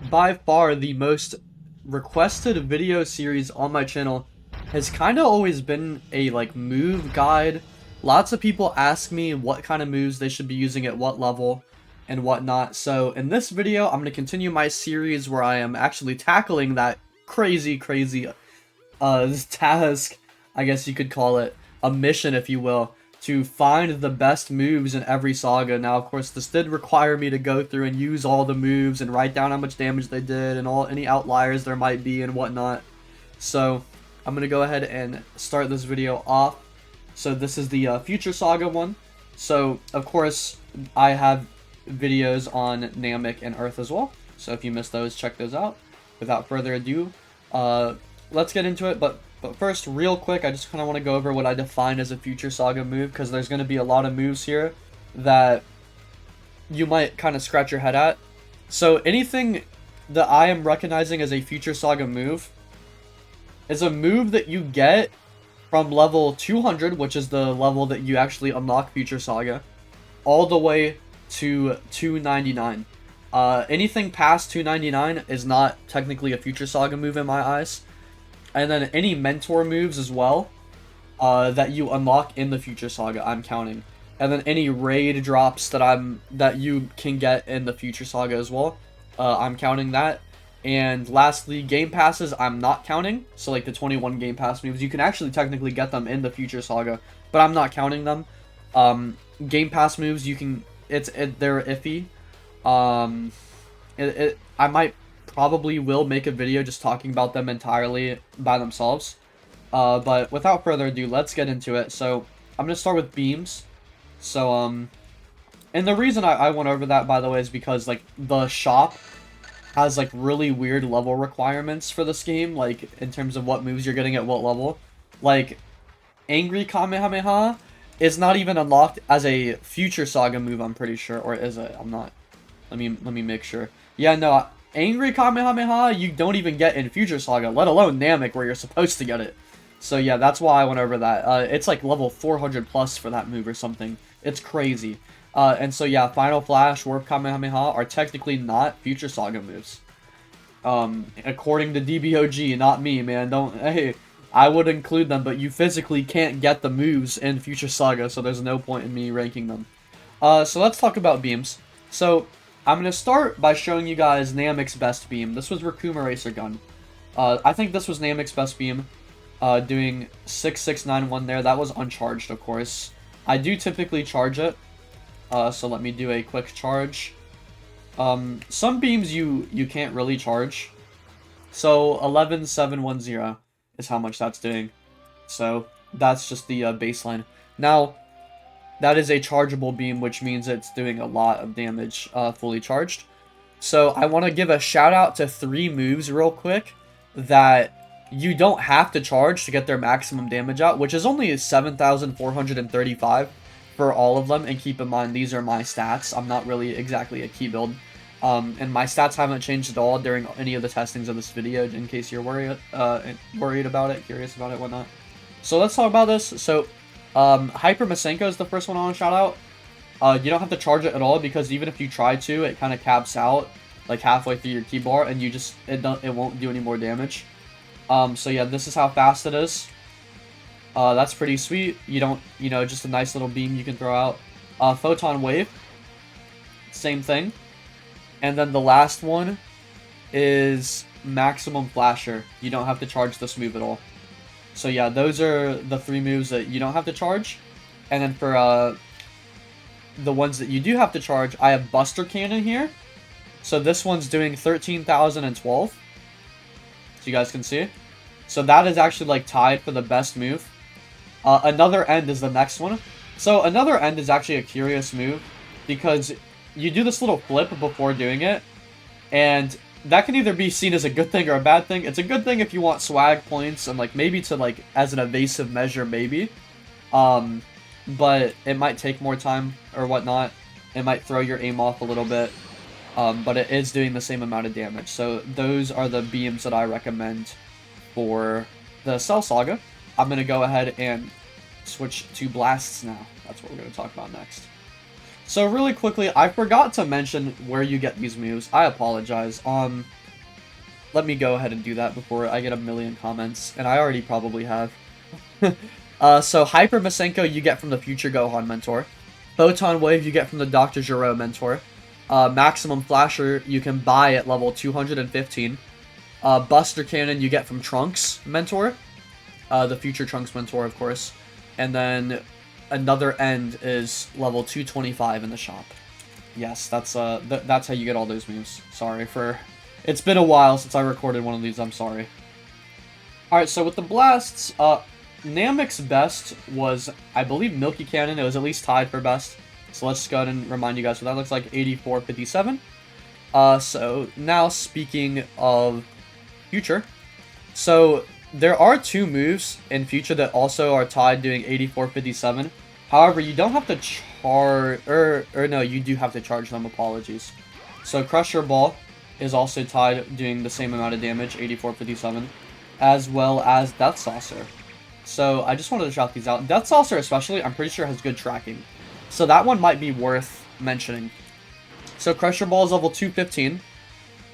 by far the most requested video series on my channel has kind of always been a like move guide. Lots of people ask me what kind of moves they should be using at what level and whatnot. So in this video, I'm going to continue my series where I am actually tackling that crazy task, I guess you could call it, a mission if you will, to find the best moves in every saga. Now, of course, this did require me to go through and use all the moves and write down how much damage they did and any outliers there might be and whatnot. So, I'm going to go ahead and start this video off. So, this is the Future Saga one. So, of course, I have videos on Namek and Earth as well. So, if you missed those, check those out. Without further ado, let's get into it, but first, real quick, I just kind of want to go over what I define as a Future Saga move, because there's going to be a lot of moves here that you might kind of scratch your head at. So anything that I am recognizing as a Future Saga move is a move that you get from level 200, which is the level that you actually unlock Future Saga, all the way to 299. Anything past 299 is not technically a Future Saga move in my eyes. And then any mentor moves as well that you unlock in the Future Saga, I'm counting. And then any raid drops that you can get in the Future Saga as well, I'm counting that. And lastly, game passes, I'm not counting. So like the 21 game pass moves, you can actually technically get them in the Future Saga, but I'm not counting them. Game pass moves, they're iffy. I might probably will make a video just talking about them entirely by themselves. But without further ado, let's get into it. So I'm going to start with beams. So, and the reason I went over that, by the way, is because, like, the shop has, like, really weird level requirements for this game, like, in terms of what moves you're getting at what level. Like, Angry Kamehameha is not even unlocked as a Future Saga move, I'm pretty sure. Or is it? I'm not. Let me make sure. Yeah, no, Angry Kamehameha, you don't even get in Future Saga, let alone Namek, where you're supposed to get it. So yeah, that's why I went over that. It's like level 400 plus for that move or something. It's crazy. And so yeah, Final Flash, Warp Kamehameha are technically not Future Saga moves. According to DBOG, not me, man. Hey, I would include them, but you physically can't get the moves in Future Saga, so there's no point in me ranking them. So let's talk about beams. So I'm going to start by showing you guys Namek's best beam. This was Raccoon Racer Gun. I think this was Namek's best beam, doing 6691 there. That was uncharged, of course. I do typically charge it, so let me do a quick charge. Some beams you can't really charge. So 11710 is how much that's doing. So that's just the baseline. Now, that is a chargeable beam, which means it's doing a lot of damage fully charged. So I want to give a shout out to 3 moves real quick that you don't have to charge to get their maximum damage out, which is only 7,435 for all of them. And keep in mind, these are my stats. I'm not really exactly a key build. And my stats haven't changed at all during any of the testings of this video, in case you're worried about it, curious about it, whatnot. So let's talk about this. So Hyper Masenko is the first one I want to shout out. You don't have to charge it at all, because even if you try to, it kind of caps out like halfway through your key bar, and it won't do any more damage. So yeah, this is how fast it is. That's pretty sweet. Just a nice little beam you can throw out. Photon Wave, same thing. And then the last one is Maximum Flasher. You don't have to charge this move at all. So yeah, those are the 3 moves that you don't have to charge. And then for the ones that you do have to charge, I have Buster Cannon here. So this one's doing 13,012. So you guys can see. So that is actually like tied for the best move. Another End is the next one. So Another End is actually a curious move, because you do this little flip before doing it, and that can either be seen as a good thing or a bad thing. It's a good thing if you want swag points and like maybe to like as an evasive measure, maybe. But it might take more time or whatnot. It might throw your aim off a little bit. But it is doing the same amount of damage. So those are the beams that I recommend for the Cell Saga. I'm going to go ahead and switch to blasts now. That's what we're going to talk about next. So really quickly, I forgot to mention where you get these moves. I apologize. Let me go ahead and do that before I get a million comments, and I already probably have. So Hyper Masenko you get from the Future Gohan Mentor. Photon Wave you get from the Dr. Gero Mentor. Maximum Flasher you can buy at level 215. Buster Cannon you get from Trunks Mentor. The Future Trunks Mentor, of course. And then another End is level 225 in the shop. Yes, that's how you get all those moves. Sorry for... It's been a while since I recorded one of these, I'm sorry. Alright, so with the blasts, Namek's best was, I believe, Milky Cannon. It was at least tied for best. So let's just go ahead and remind you guys what that looks like, 8457. So now speaking of Future. So there are two moves in Future that also are tied doing 8457. However, you don't have to charge, or no, you do have to charge them, apologies. So Crusher Ball is also tied doing the same amount of damage, 8457, as well as Death Saucer. So I just wanted to shout these out. Death Saucer especially, I'm pretty sure has good tracking. So that one might be worth mentioning. So Crusher Ball is level 215,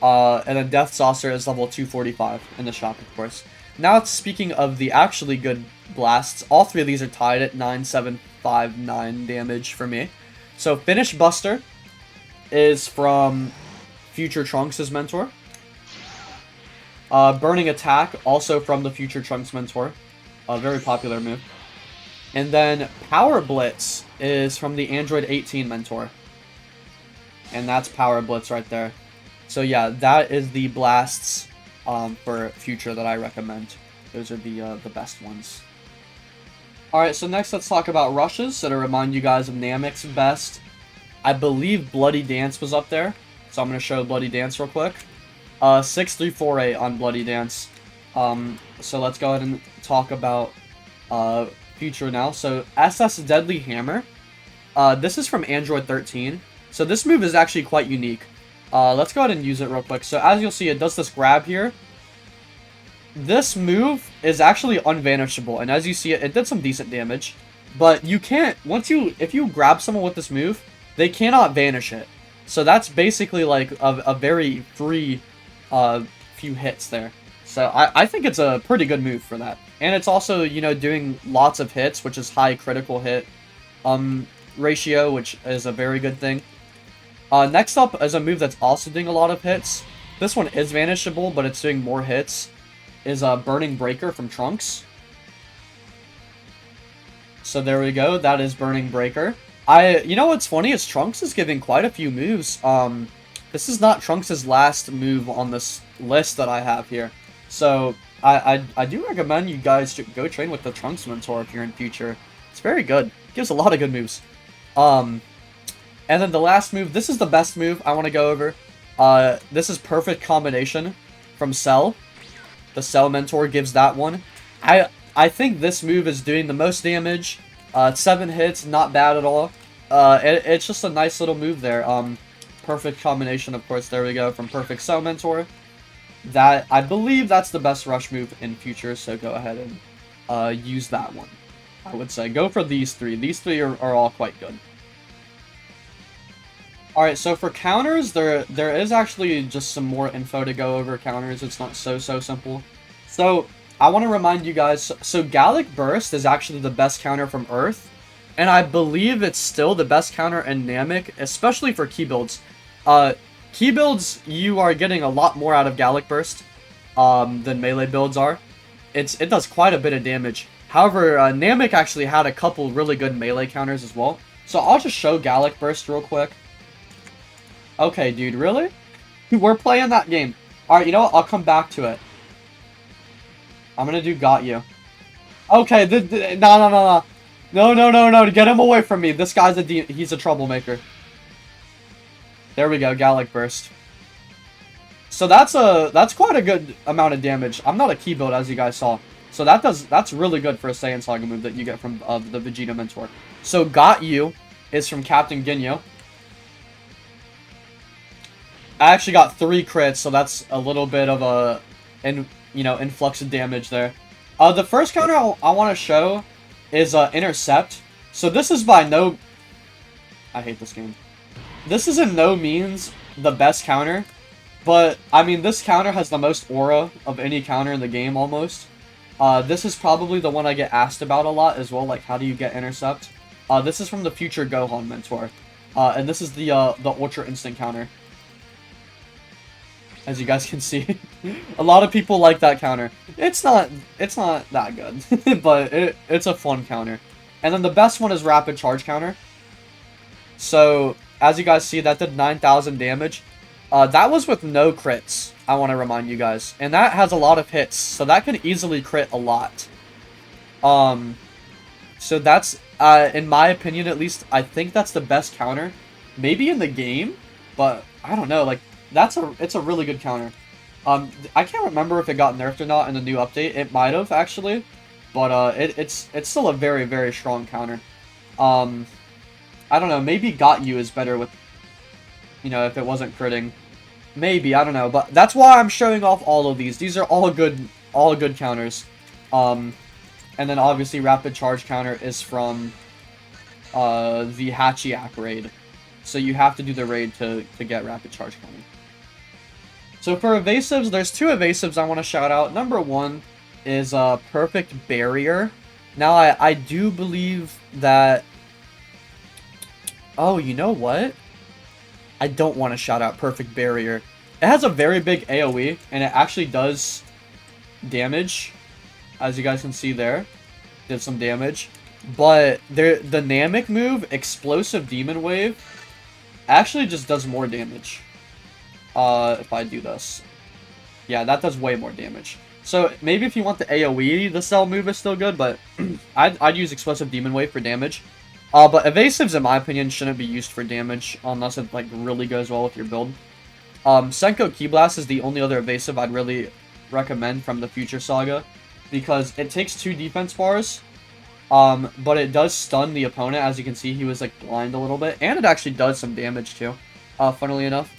and then Death Saucer is level 245 in the shop, of course. Now, speaking of the actually good blasts, all three of these are tied at 9759 damage for me. So Finish Buster is from Future Trunks' mentor. Burning Attack, also from the Future Trunks mentor. A very popular move. And then Power Blitz is from the Android 18 mentor. And that's Power Blitz right there. So yeah, that is the blasts for Future that I recommend. Those are the best ones. Alright, so next let's talk about rushes. So to remind you guys of Namek's best, I believe Bloody Dance was up there. So I'm going to show Bloody Dance real quick. 6348 on Bloody Dance. So let's go ahead and talk about Future now. So SS Deadly Hammer. This is from Android 13. So this move is actually quite unique. Let's go ahead and use it real quick. So as you'll see, it does this grab here. This move is actually unvanishable. And as you see, it did some decent damage. But you can't, if you grab someone with this move, they cannot vanish it. So that's basically like a very free few hits there. So I think it's a pretty good move for that. And it's also, you know, doing lots of hits, which is high critical hit ratio, which is a very good thing. Next up is a move that's also doing a lot of hits. This one is vanishable, but it's doing more hits. Is Burning Breaker from Trunks. So there we go. That is Burning Breaker. You know what's funny is Trunks is giving quite a few moves. This is not Trunks' last move on this list that I have here. So I do recommend you guys to go train with the Trunks mentor if you're in Future. It's very good. Gives a lot of good moves. And then the last move, this is the best move I want to go over. This is Perfect Combination from Cell. The Cell mentor gives that one. I think this move is doing the most damage. 7 hits, not bad at all. It's just a nice little move there. Perfect Combination, of course, there we go, from Perfect Cell mentor. That, I believe that's the best rush move in Future, so go ahead and use that one. I would say go for these three. These three are all quite good. Alright, so for counters, there is actually just some more info to go over counters. It's not so simple. So, I want to remind you guys, so Gallic Burst is actually the best counter from Earth. And I believe it's still the best counter in Namek, especially for key builds. Key builds, you are getting a lot more out of Gallic Burst than melee builds are. It does quite a bit of damage. However, Namek actually had a couple really good melee counters as well. So I'll just show Gallic Burst real quick. Okay, dude, really? We're playing that game. Alright, you know what? I'll come back to it. I'm gonna do Got You. Okay, no. No, get him away from me. This guy's he's a troublemaker. There we go, Gallic Burst. So that's quite a good amount of damage. I'm not a key build, as you guys saw. So that's really good for a Saiyan Saga move that you get from the Vegeta mentor. So Got You is from Captain Ginyu. I actually got 3 crits, so that's a little bit of a influx of damage there. The first counter I want to show is Intercept. So this is by no... I hate this game. This is in no means the best counter, but, I mean, this counter has the most aura of any counter in the game, almost. This is probably the one I get asked about a lot as well, like, how do you get intercept? This is from the future Gohan mentor. And this is the Ultra Instant counter. As you guys can see. A lot of people like that counter. It's not that good, but it's a fun counter. And then the best one is Rapid Charge counter. So, as you guys see, that did 9,000 damage. That was with no crits, I want to remind you guys. And that has a lot of hits, so that could easily crit a lot. So that's, in my opinion at least, I think that's the best counter. Maybe in the game, but I don't know, like, it's a really good counter. I can't remember if it got nerfed or not in the new update. It might have, actually. But, it's still a very, very strong counter. I don't know, maybe Got You is better with, you know, if it wasn't critting. Maybe, I don't know. But that's why I'm showing off all of these. These are all good counters. And then obviously Rapid Charge counter is from the Hachiak raid. So you have to do the raid to get Rapid Charge counter. So for Evasives, there's two Evasives I want to shout out. Number one is Perfect Barrier. Now, I do believe that... Oh, you know what? I don't want to shout out Perfect Barrier. It has a very big AoE, and it actually does damage. As you guys can see there. Did some damage. But the Namek move, Explosive Demon Wave, actually just does more damage. If I do this. Yeah, that does way more damage. So, maybe if you want the AoE, the Cell move is still good, but I'd use Explosive Demon Wave for damage. But Evasives, in my opinion, shouldn't be used for damage unless it, like, really goes well with your build. Senko Ki Blast is the only other Evasive I'd really recommend from the Future Saga, because it takes 2 defense bars, but it does stun the opponent. As you can see, he was, like, blind a little bit, and it actually does some damage, too, funnily enough.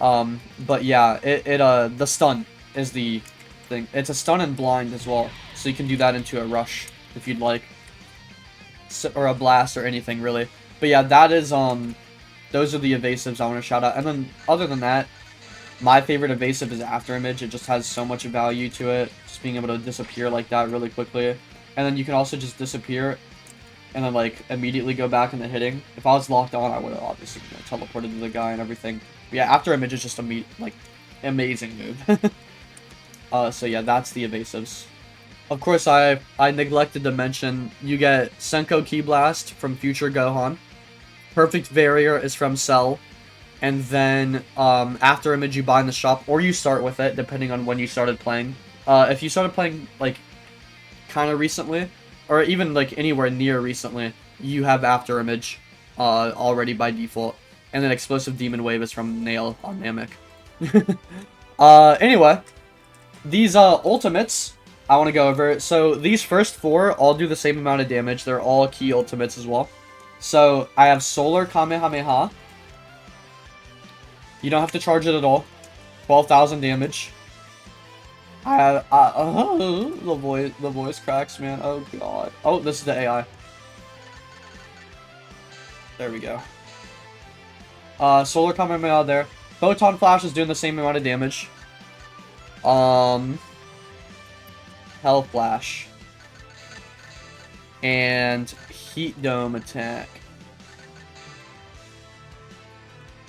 But yeah, the stun is the thing. It's a stun and blind as well, so you can do that into a rush if you'd like. Or a blast or anything, really. But yeah, that is, those are the Evasives I want to shout out. And then, other than that, my favorite Evasive is After Image. It just has so much value to it, just being able to disappear like that really quickly. And then you can also just disappear and then, like, immediately go back into hitting. If I was locked on, I would have obviously, you know, teleported to the guy and everything. But yeah, After Image is just a amazing move. So yeah, that's the Evasives. Of course, I neglected to mention, you get Senko Ki Blast from Future Gohan. Perfect Barrier is from Cell. And then, After Image you buy in the shop, or you start with it, depending on when you started playing. If you started playing, like, kind of recently, or even, like, anywhere near recently, you have After Image already by default. And then Explosive Demon Wave is from Nail on Namek. Anyway, these ultimates I want to go over. So these first 4 all do the same amount of damage. They're all key ultimates as well. So I have Solar Kamehameha. You don't have to charge it at all. 12,000 damage. I have the voice cracks, man. Oh god. Oh, this is the AI. There we go. Solar Kamehameha there. Photon Flash is doing the same amount of damage. Hell Flash. And Heat Dome Attack.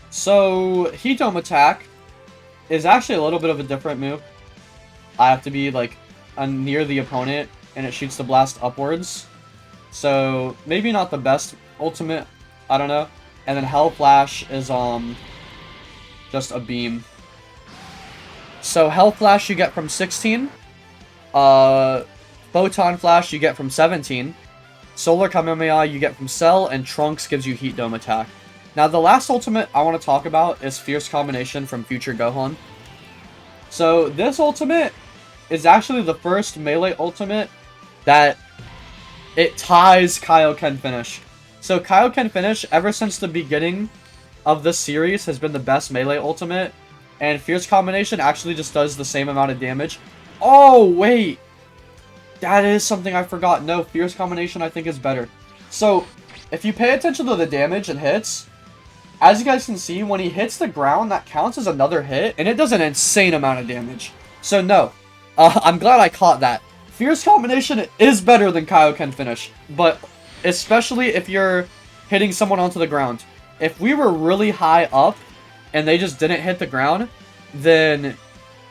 So, Heat Dome Attack is actually a little bit of a different move. I have to be, like, near the opponent, and it shoots the blast upwards. So, maybe not the best ultimate, I don't know. And then Hell Flash is, just a beam. So, Hell Flash you get from 16. Photon Flash you get from 17. Solar Kamehameha you get from Cell, and Trunks gives you Heat Dome Attack. Now, the last ultimate I want to talk about is Fierce Combination from Future Gohan. So, this ultimate is actually the first melee ultimate that it ties Kaioken Finish. So, Kaioken Finish, ever since the beginning of this series, has been the best melee ultimate. And Fierce Combination actually just does the same amount of damage. Oh, wait! That is something I forgot. No, Fierce Combination I think is better. So, if you pay attention to the damage and hits, as you guys can see, when he hits the ground, that counts as another hit, and it does an insane amount of damage. So no, I'm glad I caught that. Fierce Combination is better than Kaioken Finish, but especially if you're hitting someone onto the ground. If we were really high up, and they just didn't hit the ground, then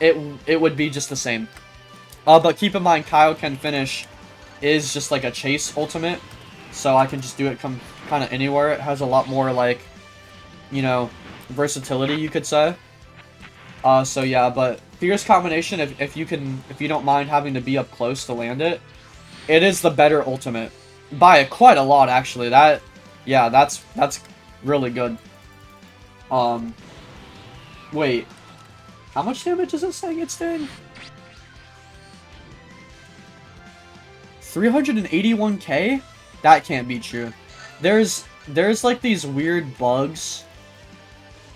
it would be just the same. But keep in mind, Kaioken Finish is just like a chase ultimate, so I can just do it kind of anywhere. It has a lot more, like, you know, versatility, you could say. So yeah, but Fierce Combination, if you don't mind having to be up close to land it, it is the better ultimate by quite a lot, actually. Yeah, that's really good. Wait, how much damage is it saying it's doing? 381k? That can't be true. There's like these weird bugs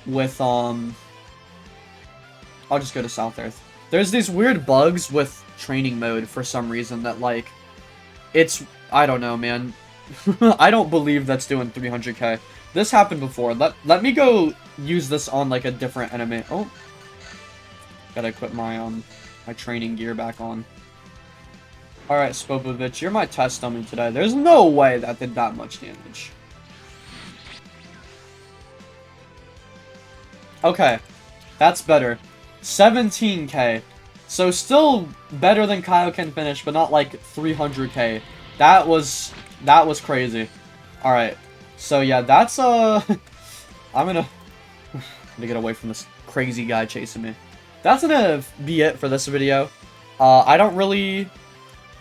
with I'll just go to South Earth. There's these weird bugs with training mode for some reason that, like, I don't know, man. I don't believe that's doing 300k. This happened before. Let me go use this on, like, a different enemy. Oh. Gotta equip my my training gear back on. Alright, Spopovich, you're my test dummy today. There's no way that did that much damage. Okay. That's better. 17k. So still better than Kaioken Finish, but not like 300k. That was crazy. Alright. So yeah, that's I'm gonna get away from this crazy guy chasing me. That's gonna be it for this video. I don't really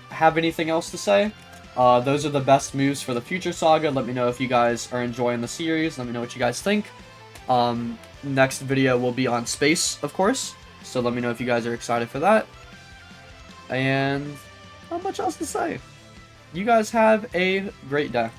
have anything else to say. Those are the best moves for the future saga. Let me know if you guys are enjoying the series. Let me know what you guys think. Next video will be on space, of course. So let me know if you guys are excited for that. And not much else to say. You guys have a great day.